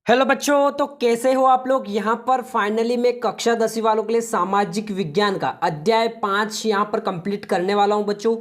Hello बच्चों, तो कैसे हो आप लोग। यहाँ पर फाइनली मैं कक्षा 10वीं वालों के लिए सामाजिक विज्ञान का अध्याय 5 यहाँ पर कंप्लीट करने वाला हूँ बच्चों।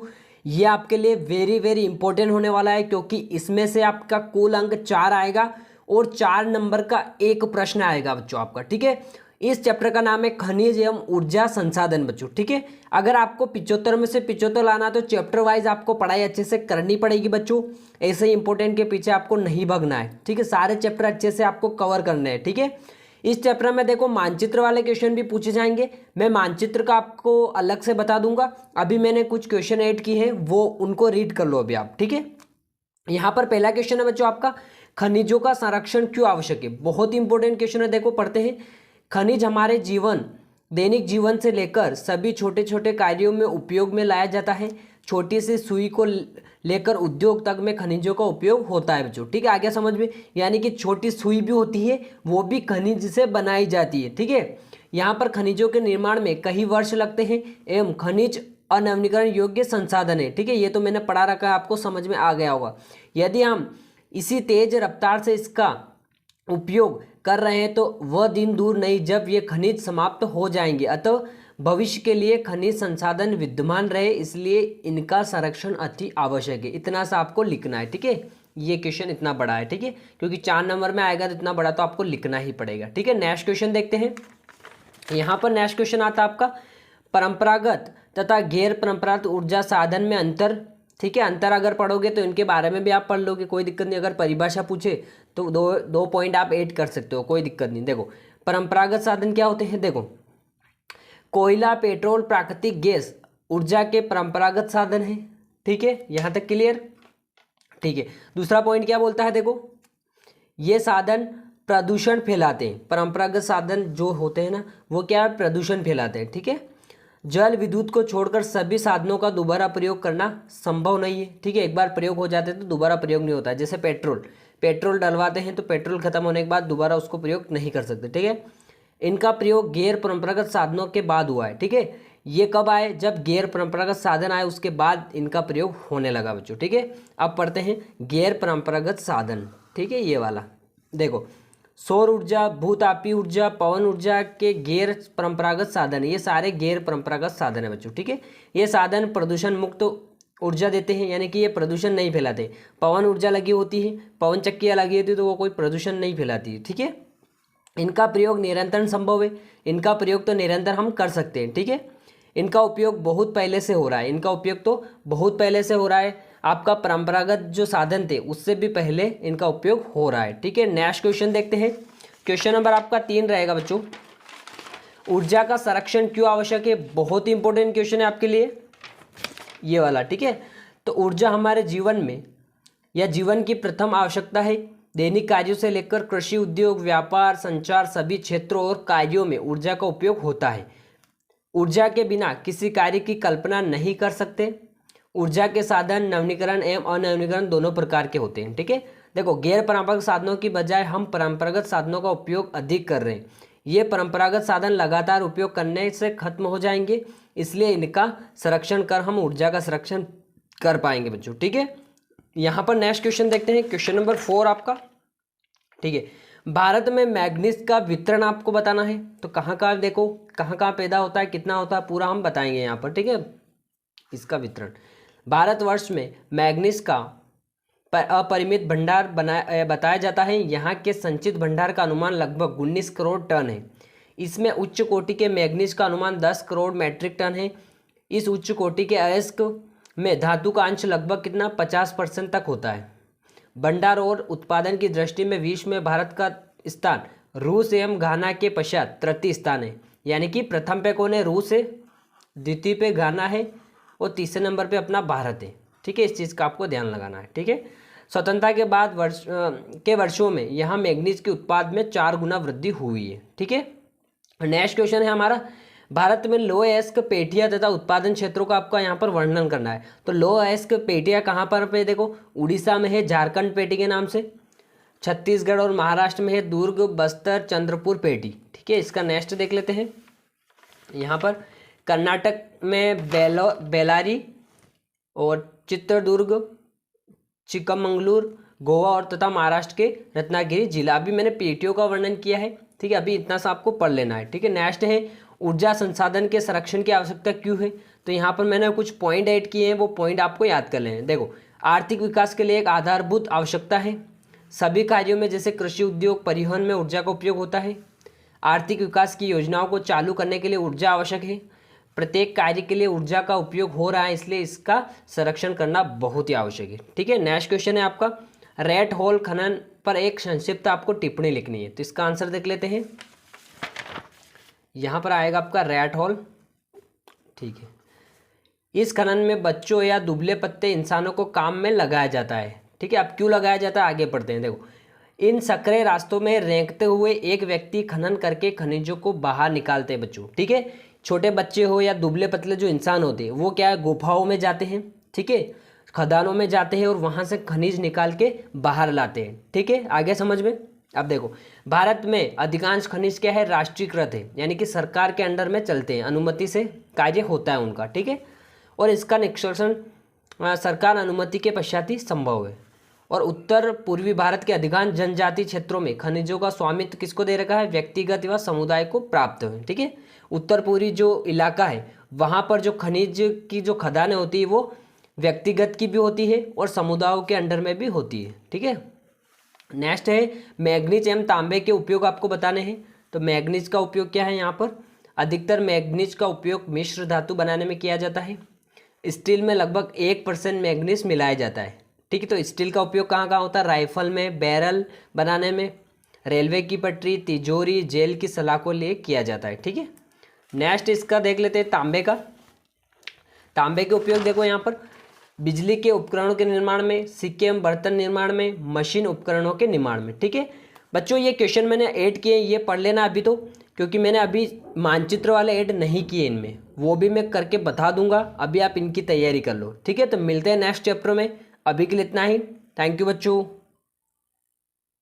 ये आपके लिए वेरी वेरी इंपॉर्टेंट होने वाला है, क्योंकि इसमें से आपका कुल अंक 4 आएगा और 4 नंबर का एक प्रश्न आएगा बच्चों आपका। ठीक है, इस चैप्टर का नाम है खनिज एवं ऊर्जा संसाधन बच्चों। ठीक है, अगर आपको 75 में से 75 लाना तो चैप्टर वाइज आपको पढ़ाई अच्छे से करनी पड़ेगी बच्चों। ऐसे ही इंपॉर्टेंट के पीछे आपको नहीं भगना है। ठीक है, सारे चैप्टर अच्छे से आपको कवर करने हैं। ठीक है, इस चैप्टर में देखो मानचित्र वाले क्वेश्चन भी पूछे जाएंगे। मैं मानचित्र का आपको अलग से बता दूंगा। अभी मैंने कुछ क्वेश्चन ऐड किए हैं, वो उनको रीड कर लो अभी आप। ठीक है, यहाँ पर पहला क्वेश्चन है बच्चों आपका, खनिजों का संरक्षण क्यों आवश्यक है। बहुत इंपॉर्टेंट क्वेश्चन है, देखो पढ़ते हैं। खनिज हमारे जीवन दैनिक जीवन से लेकर सभी छोटे छोटे कार्यों में उपयोग में लाया जाता है। छोटी सी सुई को लेकर उद्योग तक में खनिजों का उपयोग होता है बच्चों। ठीक है, आ गया समझ में। यानी कि छोटी सुई भी होती है, वो भी खनिज से बनाई जाती है। ठीक है, यहाँ पर खनिजों के निर्माण में कई वर्ष लगते हैं एवं खनिज अनवीनीकरण योग्य संसाधन है। ठीक है, ये तो मैंने पढ़ा रखा है, आपको समझ में आ गया होगा। यदि हम इसी तेज रफ्तार से इसका उपयोग कर रहे हैं तो वह दिन दूर नहीं जब ये खनिज समाप्त हो जाएंगे। अतः भविष्य के लिए खनिज संसाधन विद्यमान रहे, इसलिए इनका संरक्षण अति आवश्यक है। इतना सा आपको लिखना है। ठीक है, ये क्वेश्चन इतना बड़ा है। ठीक है, क्योंकि 4 नंबर में आएगा तो इतना बड़ा तो आपको लिखना ही पड़ेगा। ठीक है, नेक्स्ट क्वेश्चन देखते हैं। यहाँ पर नेक्स्ट क्वेश्चन आता है आपका, परंपरागत तथा गैर परंपरागत ऊर्जा साधन में अंतर। ठीक है, अंतर अगर पढ़ोगे तो इनके बारे में भी आप पढ़ लोगे, कोई दिक्कत नहीं। अगर परिभाषा पूछे तो दो दो पॉइंट आप ऐड कर सकते हो, कोई दिक्कत नहीं। देखो परंपरागत साधन क्या होते हैं, देखो कोयला, पेट्रोल, प्राकृतिक गैस ऊर्जा के परंपरागत साधन है। ठीक है, यहाँ तक क्लियर। ठीक है, दूसरा पॉइंट क्या बोलता है, देखो ये साधन प्रदूषण फैलाते हैं। परंपरागत साधन जो होते हैं ना, वो क्या है, प्रदूषण फैलाते हैं। ठीक है, जल विद्युत को छोड़कर सभी साधनों का दोबारा प्रयोग करना संभव नहीं है। ठीक है, एक बार प्रयोग हो जाते हैं तो दोबारा प्रयोग नहीं होता है। जैसे पेट्रोल डलवाते हैं तो पेट्रोल खत्म होने के बाद दोबारा उसको प्रयोग नहीं कर सकते। ठीक है, इनका प्रयोग गैर परंपरागत साधनों के बाद हुआ है। ठीक है, ये कब आए, जब गैर परंपरागत साधन आए उसके बाद इनका प्रयोग होने लगा बच्चों। ठीक है, अब पढ़ते हैं गैर परंपरागत साधन। ठीक है, ये वाला देखो, सौर ऊर्जा, भूतापीय ऊर्जा, पवन ऊर्जा के गैर परंपरागत साधन, ये सारे गैर परंपरागत साधन है बच्चों। ठीक है, ये साधन प्रदूषण मुक्त ऊर्जा देते हैं, यानी कि ये प्रदूषण नहीं फैलाते। पवन ऊर्जा लगी होती है, पवन चक्कियाँ लगी होती है, तो वो कोई प्रदूषण नहीं फैलाती है। ठीक है, इनका प्रयोग निरंतर संभव है, इनका प्रयोग तो निरंतर हम कर सकते हैं। ठीक है, इनका उपयोग बहुत पहले से हो रहा है, इनका उपयोग तो बहुत पहले से हो रहा है। आपका परंपरागत जो साधन थे उससे भी पहले इनका उपयोग हो रहा है। ठीक है, नेक्स्ट क्वेश्चन देखते हैं। क्वेश्चन नंबर आपका 3 रहेगा बच्चों, ऊर्जा का संरक्षण क्यों आवश्यक है। बहुत ही इंपॉर्टेंट क्वेश्चन है आपके लिए ये वाला। ठीक है, तो ऊर्जा हमारे जीवन में या जीवन की प्रथम आवश्यकता है। दैनिक कार्यों से लेकर कृषि, उद्योग, व्यापार, संचार, सभी क्षेत्रों और कार्यों में ऊर्जा का उपयोग होता है। ऊर्जा के बिना किसी कार्य की कल्पना नहीं कर सकते। ऊर्जा के साधन नवीनीकरण एवं अनवीनीकरण दोनों प्रकार के होते हैं। ठीक है, देखो गैर परंपरागत साधनों की बजाय हम परंपरागत साधनों का उपयोग अधिक कर रहे हैं। ये परंपरागत साधन लगातार उपयोग करने से खत्म हो जाएंगे, इसलिए इनका संरक्षण कर हम ऊर्जा का संरक्षण कर पाएंगे बच्चों। ठीक है, यहाँ पर नेक्स्ट क्वेश्चन देखते हैं, क्वेश्चन नंबर 4 आपका। ठीक है, भारत में मैग्नीज का वितरण आपको बताना है। तो कहाँ कहाँ देखो, कहाँ कहाँ पैदा होता है, कितना होता है, पूरा हम बताएंगे यहाँ पर। ठीक है, इसका वितरण, भारतवर्ष में मैग्नीज का अपरिमित भंडार बताया जाता है। यहाँ के संचित भंडार का अनुमान लगभग 19 करोड़ टन है। इसमें उच्च कोटि के मैग्नीज का अनुमान 10 करोड़ मैट्रिक टन है। इस उच्च कोटि के अयस्क में धातु का अंश लगभग कितना 50% तक होता है। भंडार और उत्पादन की दृष्टि में विश्व में भारत का स्थान रूस एवं घाना के पश्चात तृतीय स्थान है। यानी कि प्रथम पे कौन है, रूस है, द्वितीय पे घाना है और तीसरे नंबर पे अपना भारत है। ठीक है, इस चीज़ का आपको ध्यान लगाना है। ठीक है, स्वतंत्रता के बाद वर्षों में यहाँ मैग्नीज के उत्पाद में 4 गुना वृद्धि हुई है। ठीक है, नेक्स्ट क्वेश्चन है हमारा, भारत में लो अयस्क पेटियां तथा उत्पादन क्षेत्रों का आपका यहाँ पर वर्णन करना है। तो लो अयस्क पेटियां कहाँ पर पे, देखो उड़ीसा में है झारखंड पेटी के नाम से, छत्तीसगढ़ और महाराष्ट्र में है दुर्ग, बस्तर, चंद्रपुर पेटी। ठीक है, इसका नेक्स्ट देख लेते हैं। यहाँ पर कर्नाटक में बेलारी और चित्रदुर्ग, चिकमंगलूर, गोवा और तथा महाराष्ट्र के रत्नागिरी जिला। अभी मैंने पीटीओ का वर्णन किया है, ठीक है। अभी इतना सा आपको पढ़ लेना है, ठीक है। नेक्स्ट है ऊर्जा संसाधन के संरक्षण की आवश्यकता क्यों है। तो यहाँ पर मैंने कुछ पॉइंट ऐड किए हैं, वो पॉइंट आपको याद कर लेने। देखो, आर्थिक विकास के लिए एक आधारभूत आवश्यकता है। सभी कार्यों में जैसे कृषि, उद्योग, परिवहन में ऊर्जा का उपयोग होता है। आर्थिक विकास की योजनाओं को चालू करने के लिए ऊर्जा आवश्यक है। प्रत्येक कार्य के लिए ऊर्जा का उपयोग हो रहा है, इसलिए इसका संरक्षण करना बहुत ही आवश्यक है, ठीक है। नेक्स्ट क्वेश्चन है आपका, रेड होल खनन पर एक संक्षिप्त आपको टिप्पणी लिखनी है। तो इसका आंसर देख लेते हैं। यहाँ पर आएगा आपका रेड होल, ठीक है। इस खनन में बच्चों या दुबले पत्ते इंसानों को काम में लगाया जाता है, ठीक है। अब क्यों लगाया जाता है आगे पढ़ते हैं। देखो, इन सकरे रास्तों में रेंगते हुए एक व्यक्ति खनन करके खनिजों को बाहर निकालते हैं बच्चों, ठीक है। छोटे बच्चे हो या दुबले पतले जो इंसान होते हैं वो क्या है, गुफाओं में जाते हैं, ठीक है, खदानों में जाते हैं और वहाँ से खनिज निकाल के बाहर लाते हैं, ठीक है। आगे समझ में। अब देखो, भारत में अधिकांश खनिज क्या है, राष्ट्रीयकृत है, यानी कि सरकार के अंडर में चलते हैं, अनुमति से कार्य होता है उनका, ठीक है। और इसका निष्कर्षण सरकार अनुमति के पश्चात ही संभव है। और उत्तर पूर्वी भारत के अधिकांश जनजातीय क्षेत्रों में खनिजों का स्वामित्व किसको दे रखा है, व्यक्तिगत व समुदाय को प्राप्त है, ठीक है। उत्तर पूर्वी जो इलाका है वहाँ पर जो खनिज की जो खदानें होती है वो व्यक्तिगत की भी होती है और समुदायों के अंडर में भी होती है, ठीक है। नेक्स्ट है मैग्नीज एवं तांबे के उपयोग आपको बताने हैं। तो मैग्नीज का उपयोग क्या है, यहाँ पर अधिकतर मैग्नीज का उपयोग मिश्र धातु बनाने में किया जाता है। स्टील में लगभग 1% मैग्नीज मिलाया जाता है, ठीक है। तो स्टील का उपयोग कहाँ कहाँ होता है, राइफल में, बैरल बनाने में, रेलवे की पटरी, तिजोरी, जेल की सलाखों लिए किया जाता है, ठीक है। नेक्स्ट इसका देख लेते हैं तांबे का। तांबे के उपयोग देखो यहाँ पर बिजली के उपकरणों के निर्माण में, सिक्के एवं बर्तन निर्माण में, मशीन उपकरणों के निर्माण में, ठीक है। बच्चों ये क्वेश्चन मैंने ऐड किए, ये पढ़ लेना अभी तो, क्योंकि मैंने अभी मानचित्र वाले ऐड नहीं किए इनमें, वो भी मैं करके बता दूंगा। अभी आप इनकी तैयारी कर लो, ठीक है। तो मिलते हैं नेक्स्ट चैप्टर में, अभी के लिए इतना ही। थैंक यू बच्चों।